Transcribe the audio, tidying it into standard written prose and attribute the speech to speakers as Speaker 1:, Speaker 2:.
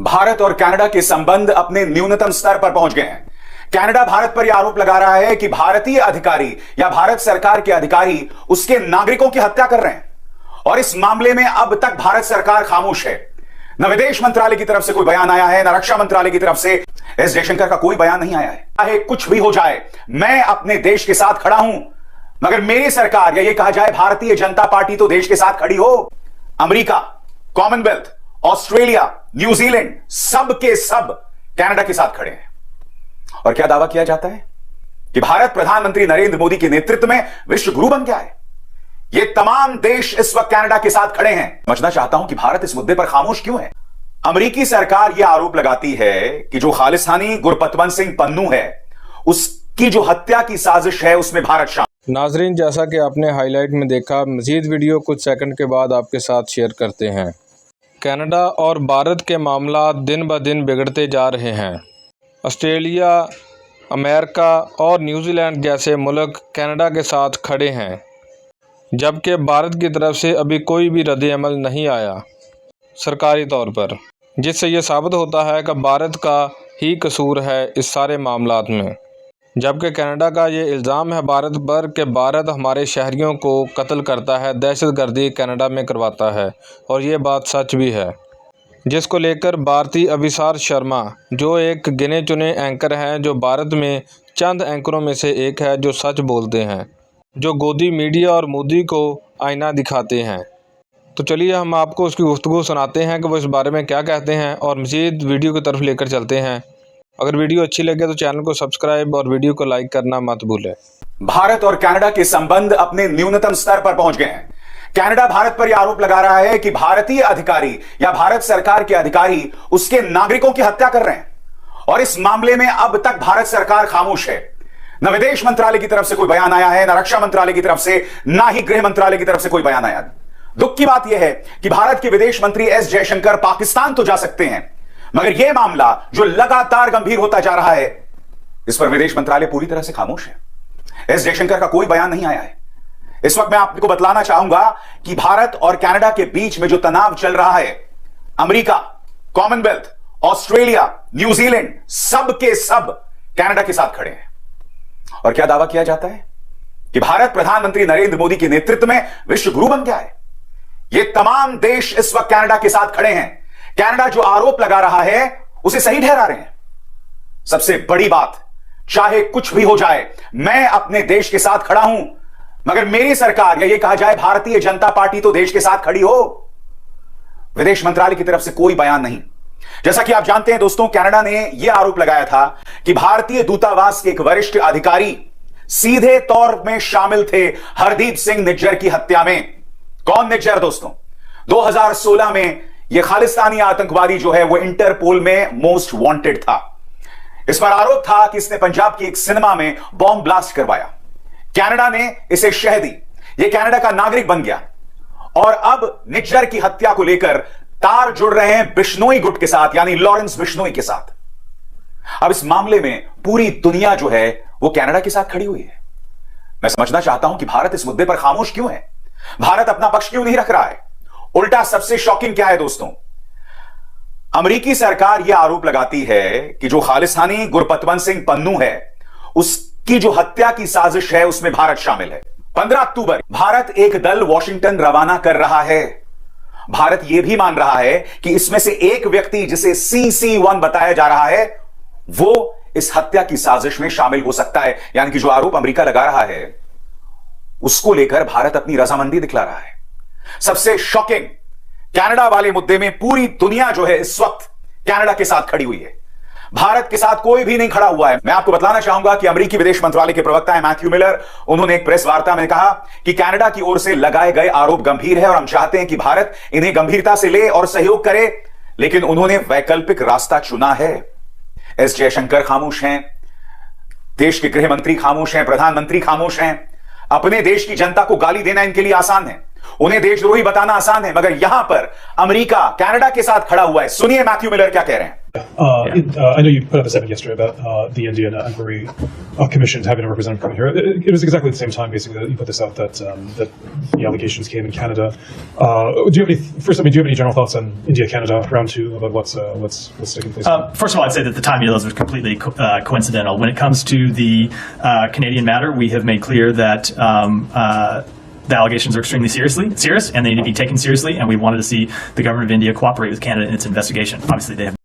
Speaker 1: भारत और कनाडा के संबंध अपने न्यूनतम स्तर पर पहुंच गए हैं। कनाडा भारत पर यह आरोप लगा रहा है कि भारतीय अधिकारी या भारत सरकार के अधिकारी उसके नागरिकों की हत्या कर रहे हैं और इस मामले में अब तक भारत सरकार खामोश है। न विदेश मंत्रालय की तरफ से कोई बयान आया है, न रक्षा मंत्रालय की तरफ से एस जयशंकर का कोई बयान नहीं आया है। चाहे कुछ भी हो जाए, मैं अपने देश के साथ खड़ा हूं, मगर मेरी सरकार या ये कहा जाए भारतीय जनता पार्टी तो देश के साथ खड़ी हो। अमेरिका, कॉमनवेल्थ, ऑस्ट्रेलिया, न्यूजीलैंड, सब के सब कनाडा के साथ खड़े हैं। और क्या दावा किया जाता है कि भारत प्रधानमंत्री नरेंद्र मोदी के नेतृत्व में विश्व गुरु बन गया है। ये तमाम देश इस वक्त कनाडा के साथ खड़े हैं। समझना चाहता हूं कि भारत इस मुद्दे पर खामोश क्यों है। अमेरिकी सरकार यह आरोप लगाती है कि जो खालिस्तानी गुरपतवंत सिंह पन्नू है, उसकी जो हत्या की साजिश है उसमें भारत शामिल।
Speaker 2: नाजरीन, जैसा कि आपने हाईलाइट में देखा, मजीद वीडियो कुछ सेकंड के बाद आपके साथ शेयर करते हैं। कनाडा और भारत के मामला दिन ब दिन बिगड़ते जा रहे हैं। ऑस्ट्रेलिया, अमेरिका और न्यूजीलैंड जैसे मुल्क कनाडा के साथ खड़े हैं, जबकि भारत की तरफ से अभी कोई भी रद्द-ए-अमल नहीं आया सरकारी तौर पर, जिससे ये साबित होता है कि भारत का ही कसूर है इस सारे मामलात में। जबकि कनाडा का ये इल्ज़ाम है भारत पर कि भारत हमारे शहरियों को कत्ल करता है, दहशतगर्दी कनाडा में करवाता है, और ये बात सच भी है। जिसको लेकर भारतीय अभिसार शर्मा, जो एक गिने चुने एंकर हैं, जो भारत में चंद एंकरों में से एक है जो सच बोलते हैं, जो गोदी मीडिया और मोदी को आईना दिखाते हैं। तो चलिए हम आपको उसकी गुफ्तगू सुनाते हैं कि वो इस बारे में क्या कहते हैं और मज़ीद वीडियो की तरफ लेकर चलते हैं। अगर वीडियो अच्छी लगे तो चैनल को सब्सक्राइब और वीडियो को लाइक करना मत भूलें।
Speaker 1: भारत और कनाडा के संबंध अपने न्यूनतम स्तर पर पहुंच गए हैं। कनाडा भारत पर यह आरोप लगा रहा है कि भारतीय अधिकारी या भारत सरकार के अधिकारी उसके नागरिकों की हत्या कर रहे हैं और इस मामले में अब तक भारत सरकार खामोश है। न विदेश मंत्रालय की तरफ से कोई बयान आया है, न रक्षा मंत्रालय की तरफ से, ना ही गृह मंत्रालय की तरफ से कोई बयान आया। दुख की बात यह है कि भारत के विदेश मंत्री एस जयशंकर पाकिस्तान तो जा सकते हैं, मगर यह मामला जो लगातार गंभीर होता जा रहा है, इस पर विदेश मंत्रालय पूरी तरह से खामोश है। एस जयशंकर का कोई बयान नहीं आया है। इस वक्त मैं आपको बतलाना चाहूंगा कि भारत और कनाडा के बीच में जो तनाव चल रहा है, अमेरिका, कॉमनवेल्थ, ऑस्ट्रेलिया, न्यूजीलैंड, सब के सब कनाडा के साथ खड़े हैं। और क्या दावा किया जाता है कि भारत प्रधानमंत्री नरेंद्र मोदी के नेतृत्व में विश्व गुरु बन गया है। ये तमाम देश इस वक्त कनाडा के साथ खड़े हैं। कनाडा जो आरोप लगा रहा है उसे सही ठहरा रहे हैं। सबसे बड़ी बात, चाहे कुछ भी हो जाए, मैं अपने देश के साथ खड़ा हूं, मगर मेरी सरकार या ये कहा जाए भारतीय जनता पार्टी तो देश के साथ खड़ी हो। विदेश मंत्रालय की तरफ से कोई बयान नहीं। जैसा कि आप जानते हैं दोस्तों, कनाडा ने यह आरोप लगाया था कि भारतीय दूतावास के एक वरिष्ठ अधिकारी सीधे तौर में शामिल थे हरदीप सिंह निज्जर की हत्या में। कौन निज्जर दोस्तों? 2016 में यह खालिस्तानी आतंकवादी जो है वो इंटरपोल में मोस्ट वांटेड था। इस पर आरोप था कि इसने पंजाब की एक सिनेमा में बॉम्ब ब्लास्ट करवाया। कनाडा ने इसे शह दी, यह कनाडा का नागरिक बन गया और अब निज्जर की हत्या को लेकर तार जुड़ रहे हैं बिश्नोई गुट के साथ, यानी लॉरेंस बिश्नोई के साथ। अब इस मामले में पूरी दुनिया जो है वो कनाडा के साथ खड़ी हुई है। मैं समझना चाहता हूं कि भारत इस मुद्दे पर खामोश क्यों है। भारत अपना पक्ष क्यों नहीं रख रहा है। उल्टा सबसे शॉकिंग क्या है दोस्तों, अमेरिकी सरकार यह आरोप लगाती है कि जो खालिस्तानी गुरपतवंत सिंह पन्नू है, उसकी जो हत्या की साजिश है उसमें भारत शामिल है। 15 अक्टूबर भारत एक दल वॉशिंगटन रवाना कर रहा है। भारत यह भी मान रहा है कि इसमें से एक व्यक्ति जिसे CC1 बताया जा रहा है, वो इस हत्या की साजिश में शामिल हो सकता है। यानी कि जो आरोप अमेरिका लगा रहा है उसको लेकर भारत अपनी रजामंदी दिखला रहा है। सबसे शॉकिंग, कनाडा वाले मुद्दे में पूरी दुनिया जो है इस वक्त कनाडा के साथ खड़ी हुई है। भारत के साथ कोई भी नहीं खड़ा हुआ है। मैं आपको बताना चाहूंगा कि अमेरिकी विदेश मंत्रालय के प्रवक्ता है मैथ्यू मिलर, उन्होंने एक प्रेस वार्ता में कहा कि कनाडा की ओर से लगाए गए आरोप गंभीर है और हम चाहते हैं कि भारत इन्हें गंभीरता से ले और सहयोग करे, लेकिन उन्होंने वैकल्पिक रास्ता चुना है। एस जयशंकर खामोश हैं, देश के गृह मंत्री खामोश हैं, प्रधानमंत्री खामोश हैं। अपने देश की जनता को गाली देना इनके लिए आसान है, उन्हें देशद्रोही बताना आसान है, मगर यहां पर अमेरिका कनाडा के साथ खड़ा हुआ है। सुनिए मैथ्यू मिलर क्या कह रहे हैं।
Speaker 3: I know you put out the statement yesterday about the Indian Inquiry Commission having a representative come here. It was exactly the same time, basically, that you put this out, that the allegations came in Canada. Do you have any general thoughts on India-Canada round two, about what's taking place?
Speaker 4: First of all, I'd say that the timing of those was completely coincidental. When it comes to the Canadian matter, we have made clear that the allegations are extremely serious, and they need to be taken seriously, and we wanted to see the government of India cooperate with Canada in its investigation. Obviously, they have